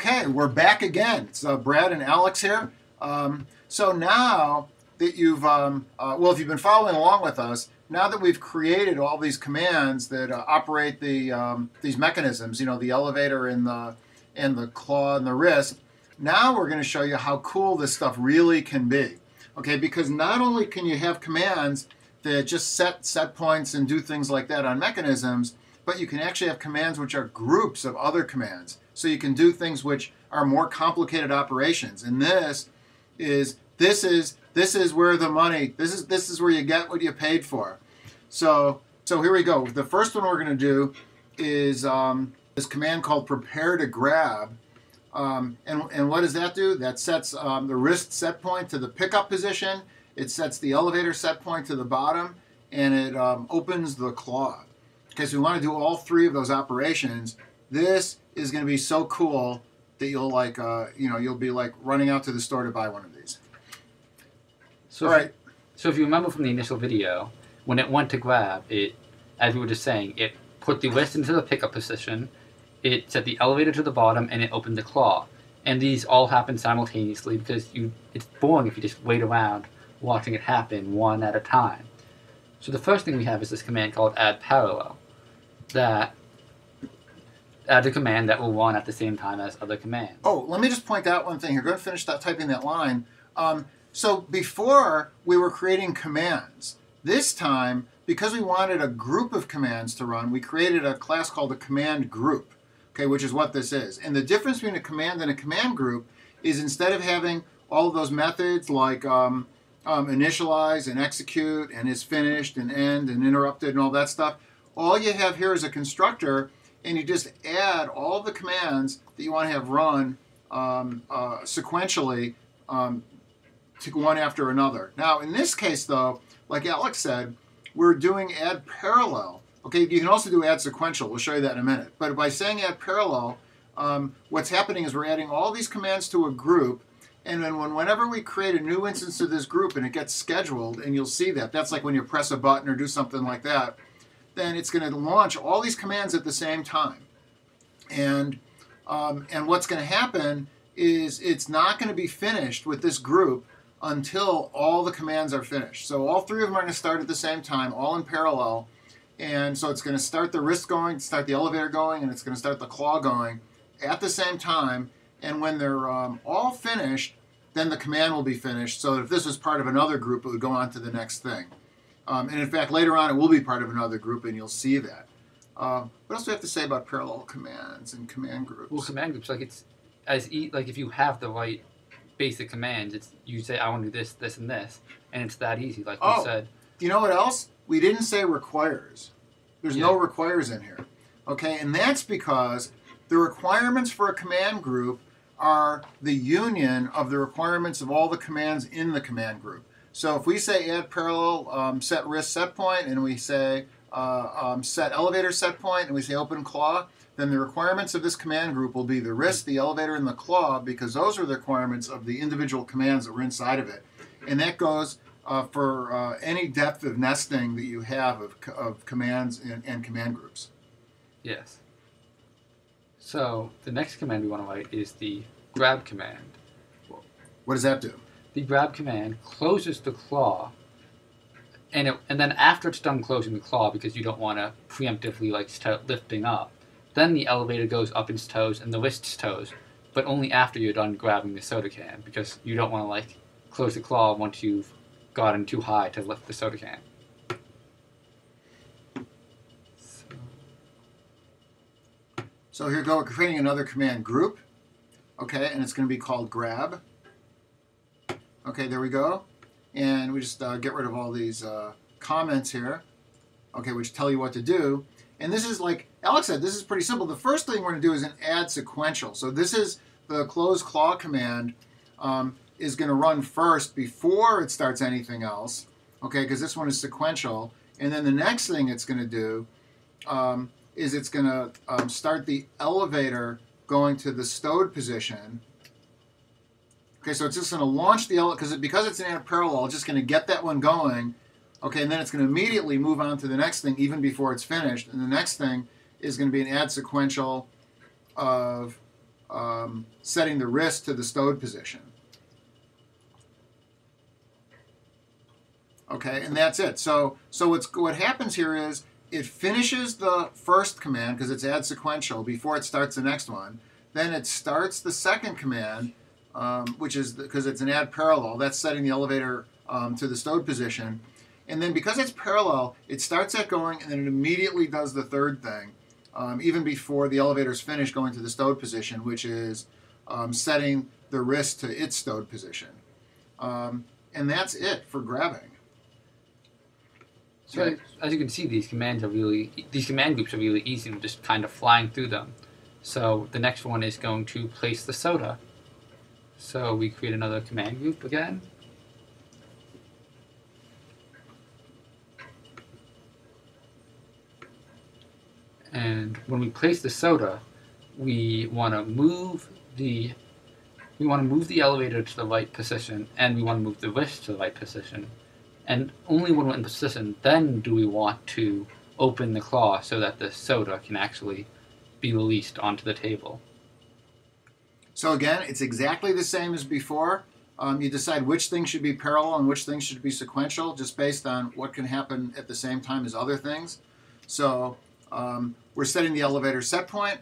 Okay, we're back again. It's Brad and Alex here. So now that you've, if you've been following along with us, now that we've created all these commands that operate these mechanisms, you know, the elevator and the claw and the wrist, now we're going to show you how cool this stuff really can be. Okay, because not only can you have commands that just set points and do things like that on mechanisms, but you can actually have commands which are groups of other commands. So you can do things which are more complicated operations. And this is where the money, this is where you get what you paid for. So here we go. The first one we're going to do is this command called prepare to grab. And what does that do? That sets the wrist set point to the pickup position. It sets the elevator set point to the bottom, and it opens the claw. Okay, so we want to do all three of those operations. This is going to be so cool that you'll you'll be like running out to the store to buy one of these. So all right. So if you remember from the initial video, when it went to grab, it, as we were just saying, it put the wrist into the pickup position, it set the elevator to the bottom, and it opened the claw. And these all happen simultaneously because it's boring if you just wait around watching it happen one at a time. So the first thing we have is this command called add parallel. That adds a command that will run at the same time as other commands. Oh, let me just point out one thing here. Go ahead and finish typing that line. So before we were creating commands. This time, because we wanted a group of commands to run, we created a class called a command group, okay, which is what this is. And the difference between a command and a command group is instead of having all of those methods like initialize and execute and is finished and end and interrupted and all that stuff, all you have here is a constructor, and you just add all the commands that you want to have run sequentially to one after another. Now, in this case, though, like Alex said, we're doing add parallel. Okay, you can also do add sequential. We'll show you that in a minute. But by saying add parallel, what's happening is we're adding all these commands to a group, and then whenever we create a new instance of this group and it gets scheduled, and you'll see that, that's like when you press a button or do something like that, then it's going to launch all these commands at the same time. And what's going to happen is it's not going to be finished with this group until all the commands are finished. So all three of them are going to start at the same time, all in parallel. And so it's going to start the wrist going, start the elevator going, and it's going to start the claw going at the same time. And when they're all finished, then the command will be finished. So if this was part of another group, it would go on to the next thing. And in fact, later on, it will be part of another group, and you'll see that. What else do we have to say about parallel commands and command groups? Well, command groups, like it's like if you have the right basic commands, you say I want to do this, this, and this, and it's that easy. Like we said. You know what else? We didn't say requires. There's no requires in here. Okay, and that's because the requirements for a command group are the union of the requirements of all the commands in the command group. So if we say add parallel, set wrist set point, and we say set elevator set point, and we say open claw, then the requirements of this command group will be the wrist, the elevator, and the claw, because those are the requirements of the individual commands that were inside of it. And that goes for any depth of nesting that you have of commands and command groups. Yes. So the next command we want to write is the grab command. What does that do? The grab command closes the claw, and then after it's done closing the claw, because you don't want to preemptively like start lifting up, then the elevator goes up its toes and the wrist's toes, but only after you're done grabbing the soda can, because you don't want to like close the claw once you've gotten too high to lift the soda can. So here we go, we're creating another command group, okay, and it's going to be called grab. Okay, there we go. And we just get rid of all these comments here, okay, which tell you what to do. And this is, like Alex said, this is pretty simple. The first thing we're going to do is an add sequential. So this is the close claw command is going to run first before it starts anything else, okay, because this one is sequential. And then the next thing it's going to do is it's going to start the elevator going to the stowed position. Okay, so it's just going to launch the elevator, because it's an add parallel, it's just going to get that one going. Okay, and then it's going to immediately move on to the next thing even before it's finished. And the next thing is going to be an add sequential of setting the wrist to the stowed position. Okay, and that's it. So what happens here is it finishes the first command because it's add sequential before it starts the next one. Then it starts the second command, which is because it's an add parallel. That's setting the elevator to the stowed position. And then because it's parallel, it starts that going, and then it immediately does the third thing, even before the elevator's finished going to the stowed position, which is setting the wrist to its stowed position. And that's it for grabbing. So as you can see, these command groups are really easy and just kind of flying through them. So the next one is going to place the soda. So we create another command group again. And when we place the soda, we want to move the elevator to the right position, and we want to move the wrist to the right position. And only when we're in position, then do we want to open the claw so that the soda can actually be released onto the table. So again, it's exactly the same as before. You decide which things should be parallel and which things should be sequential, just based on what can happen at the same time as other things. So we're setting the elevator set point,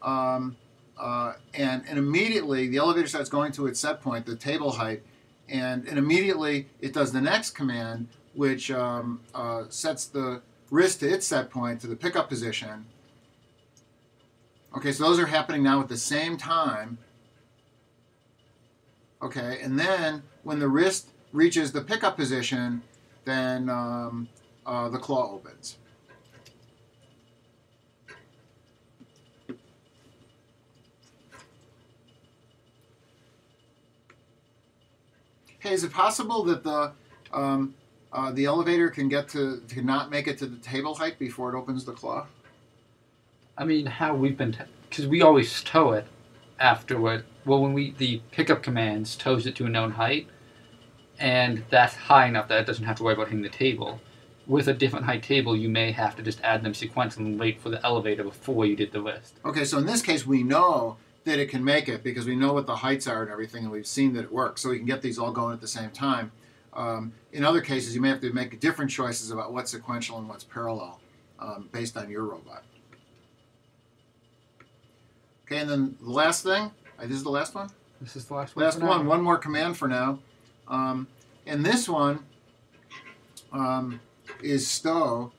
and immediately the elevator starts going to its set point, the table height, and immediately it does the next command, which sets the wrist to its set point, to the pickup position. Okay, so those are happening now at the same time. Okay, and then when the wrist reaches the pickup position, then the claw opens. Hey, is it possible that the elevator can not make it to the table height before it opens the claw? I mean, how we've been, because we always tow it afterward. Well, when the pickup commands tows it to a known height, and that's high enough that it doesn't have to worry about hitting the table. With a different height table, you may have to just add them sequentially and wait for the elevator before you did the wrist. Okay, so in this case, we know that it can make it because we know what the heights are and everything, and we've seen that it works. So we can get these all going at the same time. In other cases, you may have to make different choices about what's sequential and what's parallel based on your robot. Okay, and then the last thing, this is the last one? This is the last one. Last one, one more command for now. And this one is stow.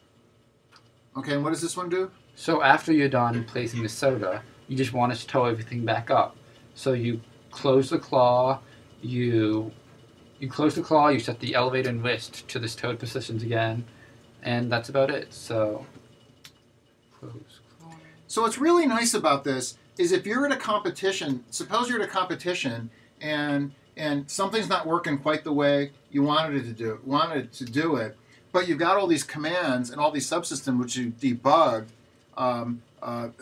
Okay, and what does this one do? So after you're done placing the soda, you just want to tow everything back up. So you close the claw, you set the elevator and wrist to the towed positions again, and that's about it. So close claw. So what's really nice about this is if you're at a competition, suppose you're at a competition and something's not working quite the way you wanted to do it, but you've got all these commands and all these subsystems which you debugged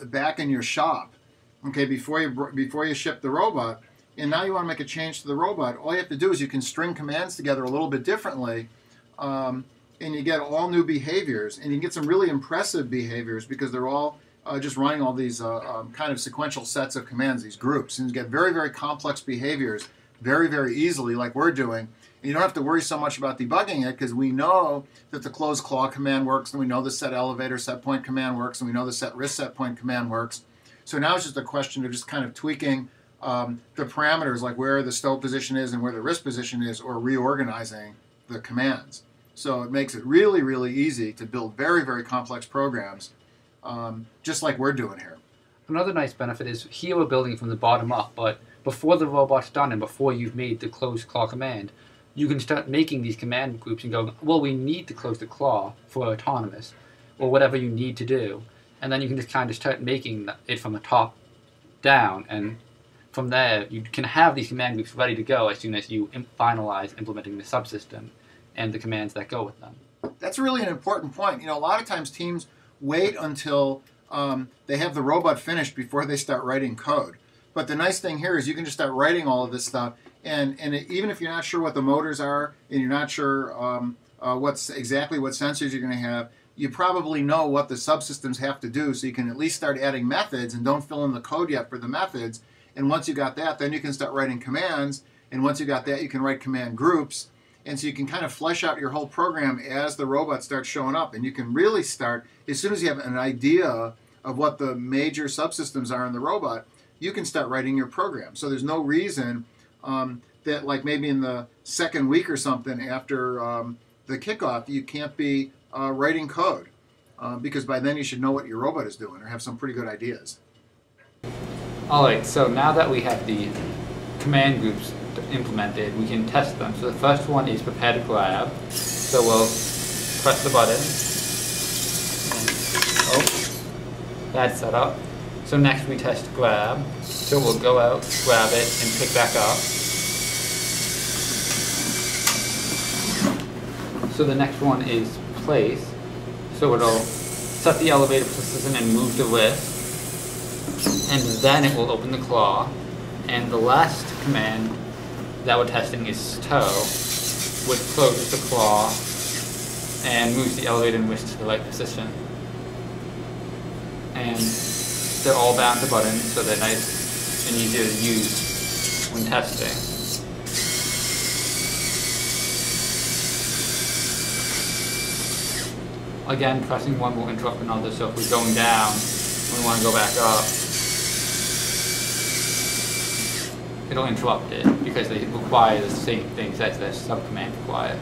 back in your shop, okay, before you ship the robot, and now you want to make a change to the robot. All you have to do is you can string commands together a little bit differently, and you get all new behaviors, and you can get some really impressive behaviors because they're all just running all these kind of sequential sets of commands, these groups, and you get very, very complex behaviors very, very easily, like we're doing. And you don't have to worry so much about debugging it because we know that the close claw command works, and we know the set elevator set point command works, and we know the set wrist set point command works. So now it's just a question of just kind of tweaking the parameters, like where the stow position is and where the wrist position is, or reorganizing the commands. So it makes it really, really easy to build very, very complex programs, just like we're doing here. Another nice benefit is here we're building from the bottom up, but before the robot's done and before you've made the close claw command, you can start making these command groups and go, well, we need to close the claw for autonomous, or whatever you need to do. And then you can just kind of start making it from the top down, and from there you can have these command groups ready to go as soon as you finalize implementing the subsystem and the commands that go with them. That's really an important point. You know, a lot of times teams wait until they have the robot finished before they start writing code. But the nice thing here is you can just start writing all of this stuff, and even if you're not sure what the motors are and you're not sure exactly what sensors you're going to have, you probably know what the subsystems have to do, so you can at least start adding methods and don't fill in the code yet for the methods, And once you got that, then you can start writing commands. And once you got that, you can write command groups. And so you can kind of flesh out your whole program as the robot starts showing up. And you can really start, as soon as you have an idea of what the major subsystems are in the robot, you can start writing your program. So there's no reason that, like maybe in the second week or something after the kickoff, you can't be writing code. Because by then you should know what your robot is doing or have some pretty good ideas. Alright, so now that we have the command groups implemented, we can test them. So the first one is prepare to grab. So we'll press the button. Oh, that's set up. So next we test grab. So we'll go out, grab it, and pick back up. So the next one is place. So it'll set the elevator position and move the wrist. And then it will open the claw. And the last command that we're testing is tow, which closes the claw and moves the elevator and wrist to the right position. And they're all bound to buttons, so they're nice and easier to use when testing. Again, pressing one will interrupt another, so if we're going down and we want to go back up, it'll interrupt it because they require the same things as the subcommand require.